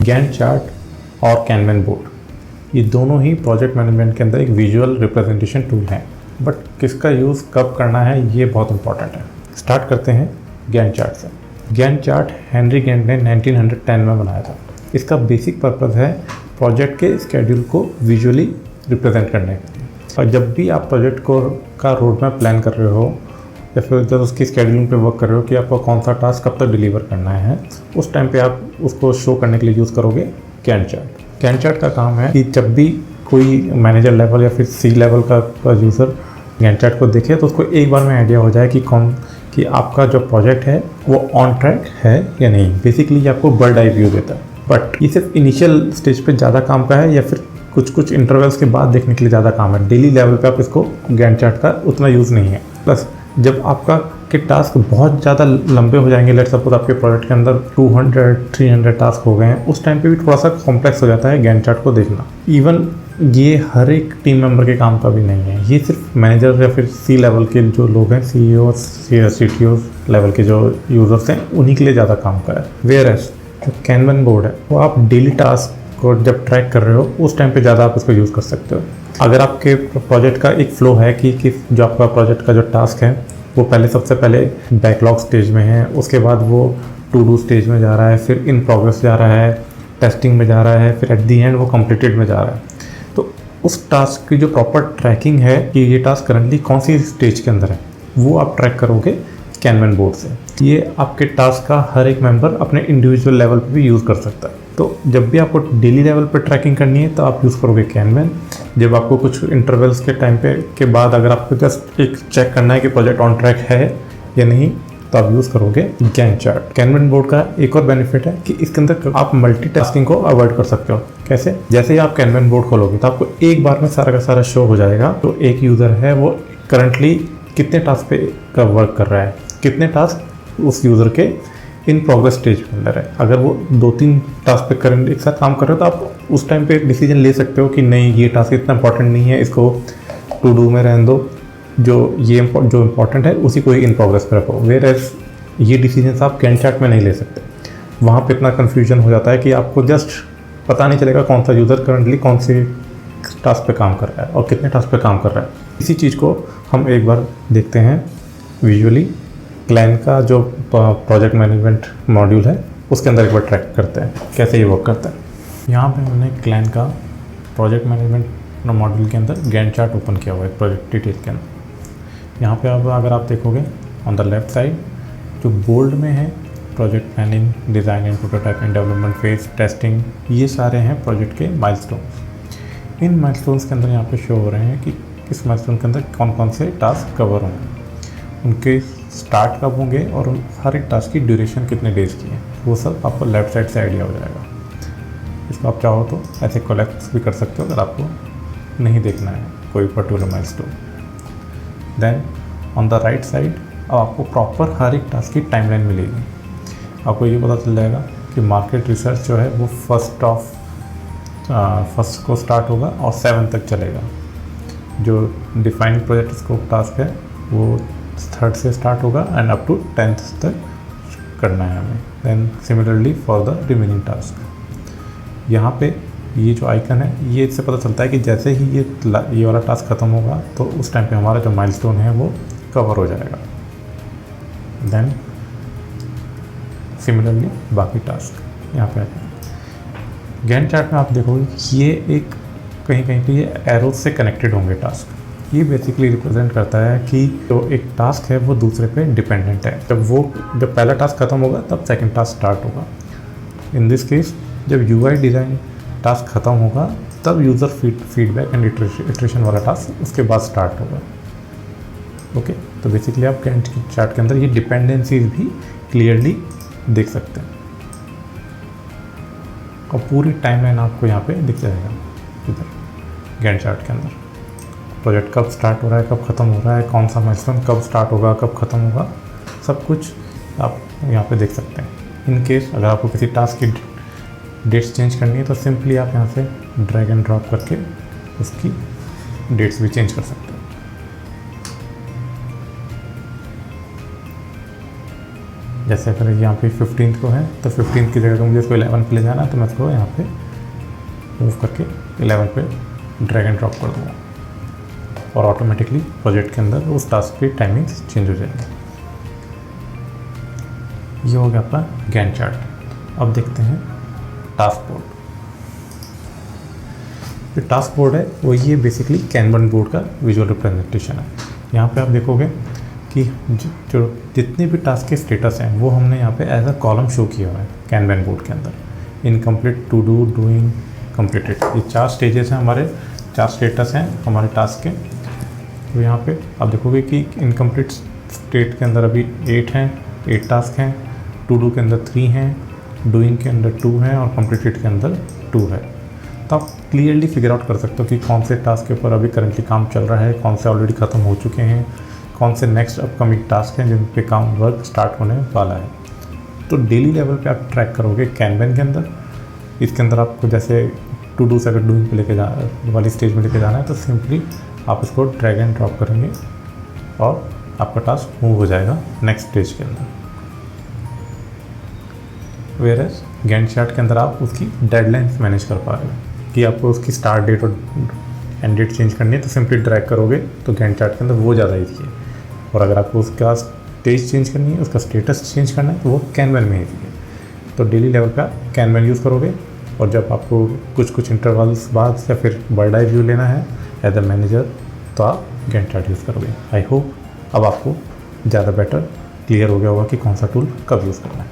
Gantt chart और कैनवन board ये दोनों ही प्रोजेक्ट मैनेजमेंट के अंदर एक विजुअल रिप्रेजेंटेशन टूल है, बट किसका यूज़ कब करना है ये बहुत इंपॉर्टेंट है। स्टार्ट करते हैं गैंट चार्ट से। गैंट चार्ट हेनरी गैंट ने 1910 में बनाया था। इसका बेसिक पर्पज़ है प्रोजेक्ट के स्केड्यूल को विजुअली रिप्रेजेंट करने के लिए। और जब भी आप प्रोजेक्ट का रोड मैप प्लान कर रहे हो या फिर जब उसकी स्केड्यूलिंग पे वर्क कर रहे हो कि आपको कौन सा टास्क कब तक डिलीवर करना है, उस टाइम पे आप उसको शो करने के लिए यूज़ करोगे गैंट चार्ट। गैंट चार्ट का काम है कि जब भी कोई मैनेजर लेवल या फिर सी लेवल का यूज़र गैंट चार्ट को देखे तो उसको एक बार में आइडिया हो जाए कि आपका जो प्रोजेक्ट है वो ऑन ट्रैक है या नहीं। बेसिकली ये आपको बर्ड आई व्यू देता है, बट ये सिर्फ इनिशियल स्टेज पे ज़्यादा काम का है या फिर कुछ इंटरवल्स के बाद देखने के लिए ज़्यादा काम है। डेली लेवल पे आप इसको गैंट चार्ट का उतना यूज़ नहीं है। प्लस जब आपका के टास्क बहुत ज़्यादा लंबे हो जाएंगे, लेट सपोज आपके प्रोजेक्ट के अंदर 200-300 टास्क हो गए हैं, उस टाइम पे भी थोड़ा सा कॉम्प्लेक्स हो जाता है गैंट चार्ट को देखना। इवन ये हर एक टीम मेंबर के काम का भी नहीं है, ये सिर्फ मैनेजर या फिर सी लेवल के जो लोग हैं, CEO CTO लेवल के जो यूज़र्स हैं, उन्हीं के लिए ज़्यादा काम का है। वेयरएस जो कैनवन बोर्ड है वो आप डेली टास्क को जब ट्रैक कर रहे हो उस टाइम पे ज़्यादा आप इसको यूज़ कर सकते हो। अगर आपके प्रोजेक्ट का एक फ्लो है कि जो आपका प्रोजेक्ट का जो टास्क है वो सबसे पहले बैकलॉग स्टेज में है, उसके बाद वो टू डू स्टेज में जा रहा है, फिर इन प्रोग्रेस जा रहा है, टेस्टिंग में जा रहा है, फिर एट दी एंड वो कंप्लीटेड में जा रहा है, तो उस टास्क की जो प्रॉपर ट्रैकिंग है कि ये टास्क करंटली कौन सी स्टेज के अंदर है, वो आप ट्रैक करोगे कैनवन बोर्ड से। ये आपके टास्क का हर एक मेंबर अपने इंडिविजुअल लेवल पे भी यूज़ कर सकता है। तो जब भी आपको डेली लेवल पर ट्रैकिंग करनी है तो आप यूज़ करोगे कैनवन। जब आपको कुछ इंटरवल्स के टाइम पे के बाद अगर आपको जस्ट एक चेक करना है कि प्रोजेक्ट ऑन ट्रैक है या नहीं, तो आप यूज़ करोगे गैंट चार्ट। कैनवन बोर्ड का एक और बेनिफिट है कि इसके अंदर आप मल्टीटास्किंग को अवॉइड कर सकते हो। कैसे? जैसे ही आप कैनवन बोर्ड खोलोगे तो आपको एक बार में सारा का सारा शो हो जाएगा। तो एक यूज़र है वो करंटली कितने टास्क पे का वर्क कर रहा है, कितने टास्क उस यूज़र के इन प्रोग्रेस स्टेज के अंदर है। अगर वो 2-3 टास्क पे करंट एक साथ काम कर रहे हो तो आप उस टाइम पे डिसीजन ले सकते हो कि नहीं, ये टास्क इतना इंपॉर्टेंट नहीं है, इसको टू डू में रहने दो, जो इम्पोर्टेंट है उसी को ही इन प्रोग्रेस पे रखो। वेयरएज ये डिसीजन आप गैंट चार्ट में नहीं ले सकते। वहाँ पे इतना कन्फ्यूजन हो जाता है कि आपको जस्ट पता नहीं चलेगा कौन सा यूज़र करंटली कौन से टास्क पे काम कर रहा है और कितने टास्क पे काम कर रहा है। इसी चीज़ को हम एक बार देखते हैं विजुअली। क्लैन का जो प्रोजेक्ट मैनेजमेंट मॉड्यूल है उसके अंदर एक बार ट्रैक करते हैं कैसे ये वर्क करता है। यहाँ पे हमने क्लैन का प्रोजेक्ट मैनेजमेंट मॉड्यूल के अंदर गैंट चार्ट ओपन किया हुआ है प्रोजेक्ट डिटेल के अंदर। यहाँ पे अब अगर आप देखोगे ऑन द लेफ्ट साइड जो बोल्ड में है project planning, design and prototyping, development phase, testing, ये सारे हैं प्रोजेक्ट के माइलस्टोन्स। इन माइलस्टोन्स के अंदर यहाँ पे शो हो रहे हैं कि किस माइलस्टोन के अंदर कौन कौन से टास्क कवर होंगे, उनके स्टार्ट कब होंगे और हर एक टास्क की ड्यूरेशन कितने डेज़ की है, वो सब आपको लेफ्ट साइड से आइडिया हो जाएगा। इसको आप चाहो तो ऐसे कलेक्ट भी कर सकते हो अगर आपको नहीं देखना है कोई particular milestone. Then on the right side अब आपको प्रॉपर हर एक टास्क की टाइमलाइन मिलेगी। आपको ये पता चल जाएगा कि मार्केट रिसर्च जो है वो फर्स्ट को स्टार्ट होगा और 7 तक चलेगा। जो डिफाइंड प्रोजेक्ट स्कोप टास्क है वो 3rd से स्टार्ट होगा एंड अप टू 10th तक करना है हमें। Then similarly for the remaining task. यहाँ पे ये जो आइकन है ये इससे पता चलता है कि जैसे ही ये वाला टास्क ख़त्म होगा तो उस टाइम पे हमारा जो माइलस्टोन है वो कवर हो जाएगा। देन सिमिलरली बाकी टास्क यहाँ पे गैंट चार्ट में आप देखोगे कि ये एक कहीं पे ये एरोज से कनेक्टेड होंगे टास्क। ये बेसिकली रिप्रेजेंट करता है कि जो एक टास्क है वो दूसरे पे डिपेंडेंट है। जब पहला टास्क खत्म होगा तब सेकंड टास्क स्टार्ट होगा। इन दिस केस जब UI डिज़ाइन टास्क ख़त्म होगा तब यूज़र फीडबैक एंड इटरेशन वाला टास्क उसके बाद स्टार्ट होगा। ओके, तो बेसिकली आप गैंट चार्ट के अंदर ये डिपेंडेंसीज भी क्लियरली देख सकते हैं और पूरी टाइमलाइन आपको यहाँ पे दिख जाएगा इधर गैंट चार्ट के अंदर। प्रोजेक्ट कब स्टार्ट हो रहा है, कब ख़त्म हो रहा है, कौन सा माइलस्टोन कब स्टार्ट होगा, कब ख़त्म होगा, सब कुछ आप यहाँ पे देख सकते हैं। इन केस अगर आपको किसी टास्क की डेट्स चेंज करनी है तो सिंपली आप यहाँ से ड्रैग एंड ड्रॉप करके उसकी डेट्स भी चेंज कर सकते हैं। जैसे अगर यहाँ पे 15 को है तो 15 की जगह को मुझे इसको 11 पे ले जाना है, तो मैं इसको यहाँ पे मूव करके 11 पे ड्रैग एंड ड्रॉप कर दूँगा और ऑटोमेटिकली प्रोजेक्ट के अंदर उस टास्क की टाइमिंग्स चेंज हो जाएंगी। ये हो गया आपका गैंट चार्ट। अब देखते हैं टास्क बोर्ड। जो टास्क बोर्ड है वो ये बेसिकली कैनवन बोर्ड का विजुअल रिप्रेजेंटेशन है। यहाँ पे आप देखोगे कि जो जितने भी टास्क के स्टेटस हैं वो हमने यहाँ पे एज अ कॉलम शो किया हुआ है कैनवन बोर्ड के अंदर। Incomplete, to do, doing, completed, ये 4 स्टेजेस हैं हमारे, 4 स्टेटस हैं हमारे टास्क के। तो यहाँ पे आप देखोगे कि इनकम्प्लीट स्टेट के अंदर अभी 8 हैं, 8 टास्क हैं, टू डू के अंदर 3 हैं, डूइंग के अंदर 2 हैं और कंप्लीटेड के अंदर 2 है। तो आप क्लियरली फिगर आउट कर सकते हो कि कौन से टास्क के ऊपर अभी करंटली काम चल रहा है, कौन से ऑलरेडी ख़त्म हो चुके हैं, कौन से नेक्स्ट अपकमिंग टास्क हैं जिन पे काम वर्क स्टार्ट होने वाला है। तो डेली लेवल पे आप ट्रैक करोगे कैनवन के अंदर। इसके अंदर आपको जैसे टू डू से अगर डूइंग पे लेके जाना वाली स्टेज में लेके जाना है तो सिंपली आप इसको ड्रैग एंड ड्रॉप करेंगे और आपका टास्क मूव हो जाएगा नेक्स्ट स्टेज के अंदर। वेयरएज गैंट चार्ट के अंदर आप उसकी डेडलाइंस मैनेज कर पा रहे हो कि आपको उसकी स्टार्ट डेट और एंड डेट चेंज करनी है तो सिंपली ड्रैग करोगे तो गैंट चार्ट के अंदर वो ज़्यादा ईजी है। और अगर आपको उसका स्टेज चेंज करनी है, उसका स्टेटस चेंज करना है तो वो कैनवन में ईजी है। तो डेली लेवल का कैनवन यूज़ करोगे और जब आपको कुछ इंटरवल्स बाद या फिर बर्ड आई व्यू लेना है एज अ मैनेजर तो आप गैंट चार्ट यूज़ करोगे। आई होप अब आपको ज़्यादा बेटर क्लियर हो गया होगा कि कौन सा टूल कब यूज़ करना है।